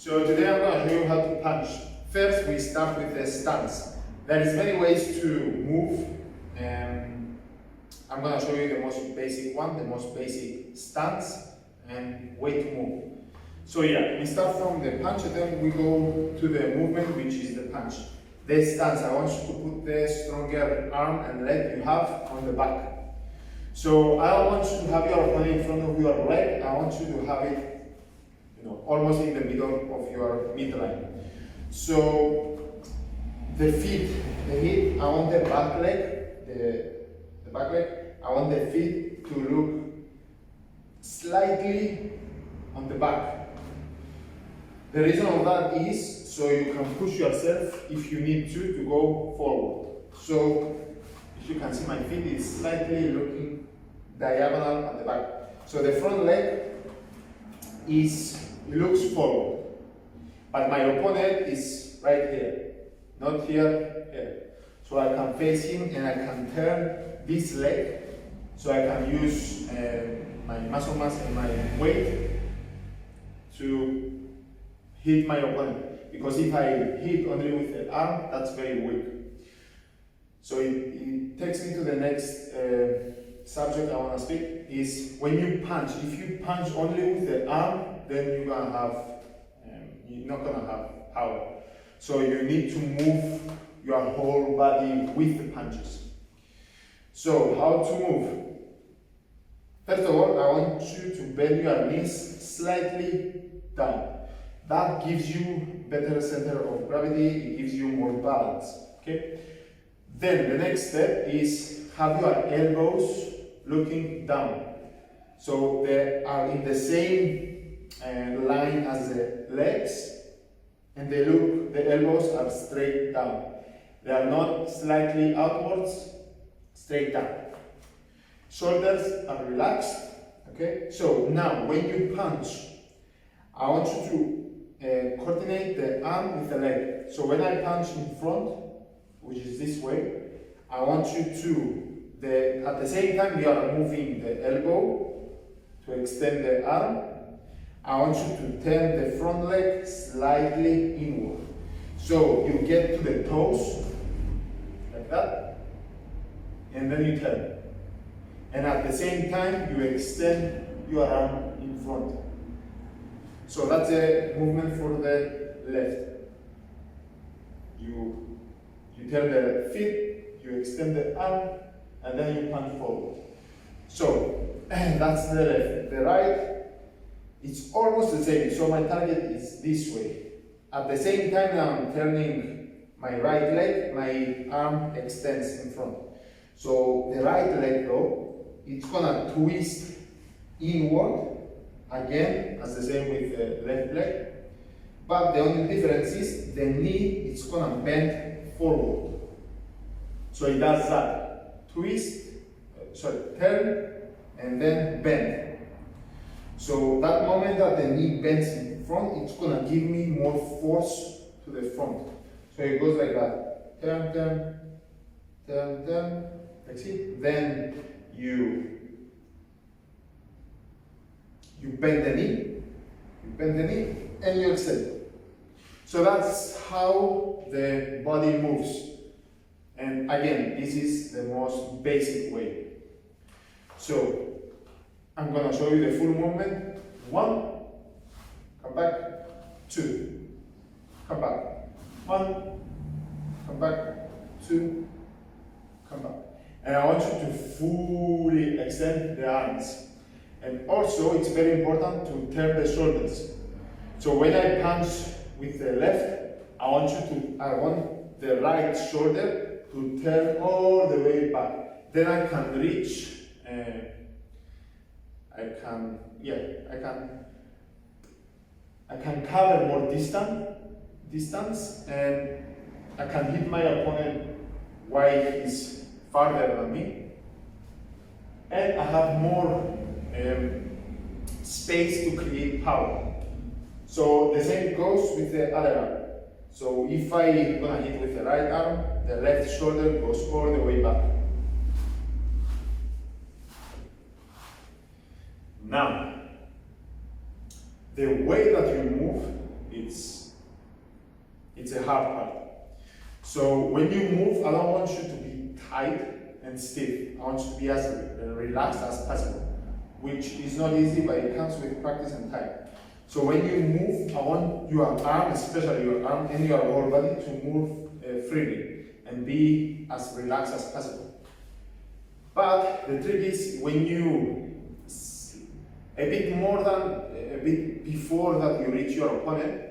So today I'm going to show you how to punch. First, we start with the stance. There is many ways to move. I'm going to show you the most basic one, the most basic stance and way to move. So yeah, we start from the punch and then we go to the movement, which is the punch. The stance, I want you to put the stronger arm and leg you have on the back. So I don't want you to have your opponent in front of your leg, I want you to have it almost in the middle of your midline. So the feet, I want the back leg, the back leg, I want the feet to look slightly on the back. The reason of that is so you can push yourself if you need to go forward. So if you can see my feet is slightly looking diagonal at the back. So the front leg looks forward, but my opponent is right here, not here, here. So I can face him and I can turn this leg, so I can use my muscle mass and my weight to hit my opponent. Because if I hit only with the arm, that's very weak. So it takes me to the next subject I want to speak is when you punch. If you punch only with the arm, then you're not gonna have power. So you need to move your whole body with the punches. So how to move? First of all, I want you to bend your knees slightly down. That gives you better center of gravity, it gives you more balance. Okay? Then the next step is have your elbows looking down. So they are in the same line as the legs, and the elbows are straight down. They are not slightly outwards, straight down. Shoulders are relaxed. Okay? So now when you punch, I want you to coordinate the arm with the leg. So when I punch in front, which is this way, I want you to, at the same time you are moving the elbow to extend the arm, I want you to turn the front leg slightly inward. So you get to the toes, like that, and then you turn. And at the same time, you extend your arm in front. So that's a movement for the left. You turn the feet, you extend the arm, and then you punch forward. So that's the left. The right, it's almost the same. So my target is this way. At the same time now I'm turning my right leg, my arm extends in front. So the right leg though, it's gonna twist inward, again, as the same with the left leg. But the only difference is the knee, it's gonna bend forward. So it does that. Turn, and then bend. So that moment that the knee bends in front, it's gonna give me more force to the front. So it goes like that. Turn, turn, turn, turn. Like see? Then you bend the knee, and you extend. So that's how the body moves. And again, this is the most basic way. So I'm going to show you the full movement. 1, come back, 2, come back, 1, come back, 2, come back. And I want you to fully extend the arms. And also, it's very important to turn the shoulders. So when I punch with the left, I want the right shoulder to turn all the way back. Then I can reach. I can cover more distance, and I can hit my opponent while he's farther than me, and I have more space to create power. So the same goes with the other arm. So if I'm gonna hit with the right arm, the left shoulder goes all the way back. Now, the way that you move it's a hard part. So when you move, I don't want you to be tight and stiff. I want you to be as relaxed as possible, which is not easy, but it comes with practice and time. So when you move, I want your arm, especially your arm and your whole body, to move freely and be as relaxed as possible. But the trick is when you, a bit before that you reach your opponent,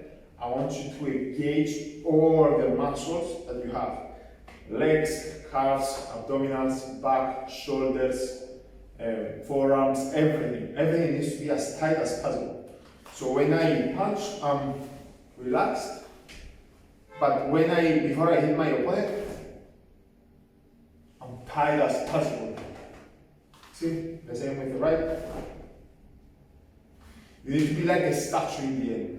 I want you to engage all the muscles that you have. Legs, calves, abdominals, back, shoulders, forearms, everything. Everything needs to be as tight as possible. So when I punch, I'm relaxed. But before I hit my opponent, I'm tight as possible. See, the same with the right. You need to be like a statue in the end.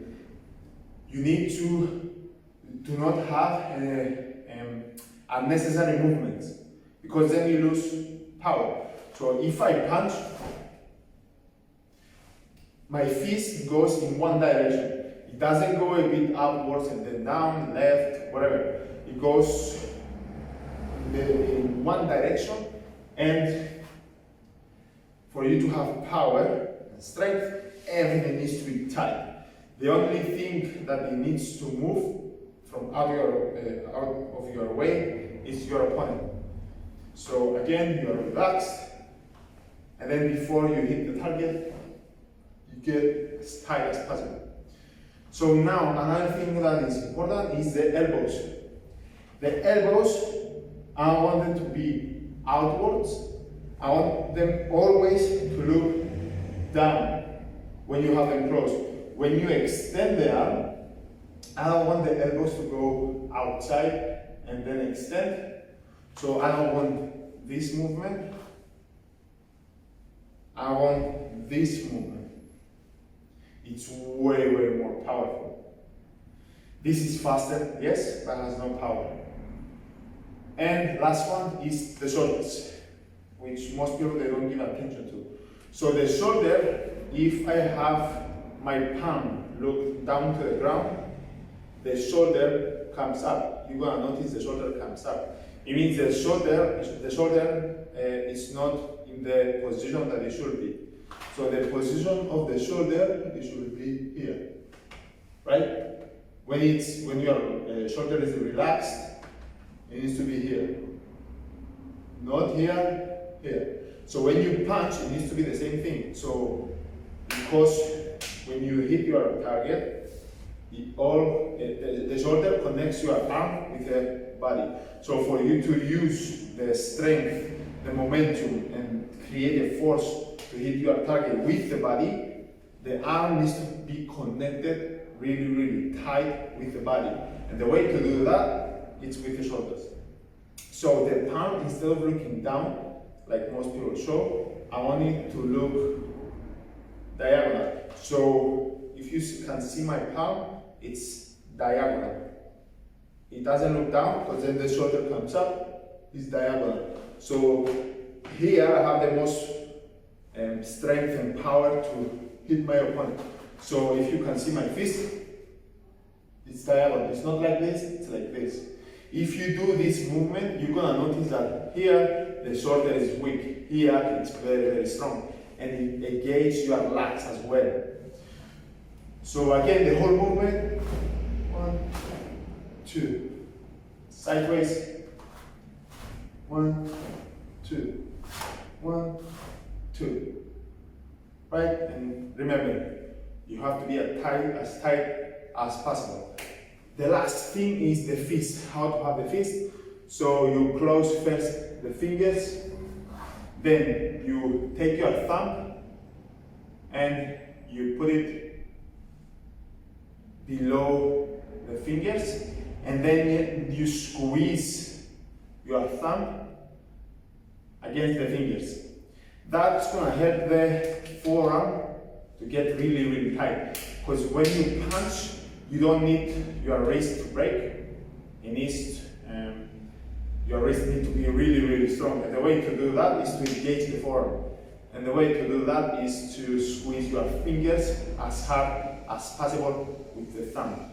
You need to do not have unnecessary movements, because then you lose power. So if I punch, my fist goes in one direction. It doesn't go a bit upwards and then down, left, whatever. It goes in one direction, and for you to have power and strength, everything needs to be tight. The only thing that it needs to move from out of your way is your opponent. So again, you are relaxed, and then before you hit the target, you get as tight as possible. So now another thing that is important is the elbows. The elbows, I want them to be outwards. I want them always to look down when you have them closed. When you extend the arm, I don't want the elbows to go outside and then extend. So I don't want this movement. I want this movement. It's way, way more powerful. This is faster, yes, but has no power. And last one is the shoulders, which most people, they don't give attention to. So the shoulder, if I have my palm look down to the ground, the shoulder comes up. You're gonna notice the shoulder comes up. It means the shoulder is not in the position that it should be. So the position of the shoulder, it should be here, right? When your shoulder is relaxed, it needs to be here. Not here, here. So when you punch, it needs to be the same thing. So because when you hit your target, the shoulder connects your arm with the body. So for you to use the strength, the momentum, and create a force to hit your target with the body, the arm needs to be connected really, really tight with the body. And the way to do that, it's with the shoulders. So the palm, instead of looking down, like most people show, I want it to look diagonal. So if you can see my palm, it's diagonal. It doesn't look down, because then the shoulder comes up, it's diagonal. So here I have the most strength and power to hit my opponent. So if you can see my fist, it's diagonal. It's not like this, it's like this. If you do this movement, you're gonna notice that here the shoulder is weak, here it's very, very strong, and it engages your lats as well. So again, the whole movement, 1, 2, sideways, 1, 2, 1, 2, right? And remember, you have to be as tight as possible. The last thing is the fist, how to have the fist. So you close first the fingers, then you take your thumb and you put it below the fingers, and then you squeeze your thumb against the fingers. That's gonna help the forearm to get really, really tight. Because when you punch, you don't need your wrist to break. It needs, your wrist needs to be really, really strong. And the way to do that is to engage the forearm. And the way to do that is to squeeze your fingers as hard as possible with the thumb.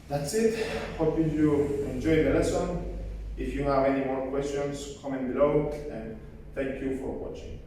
That's it. Hope you enjoyed the lesson. If you have any more questions, comment below, and thank you for watching.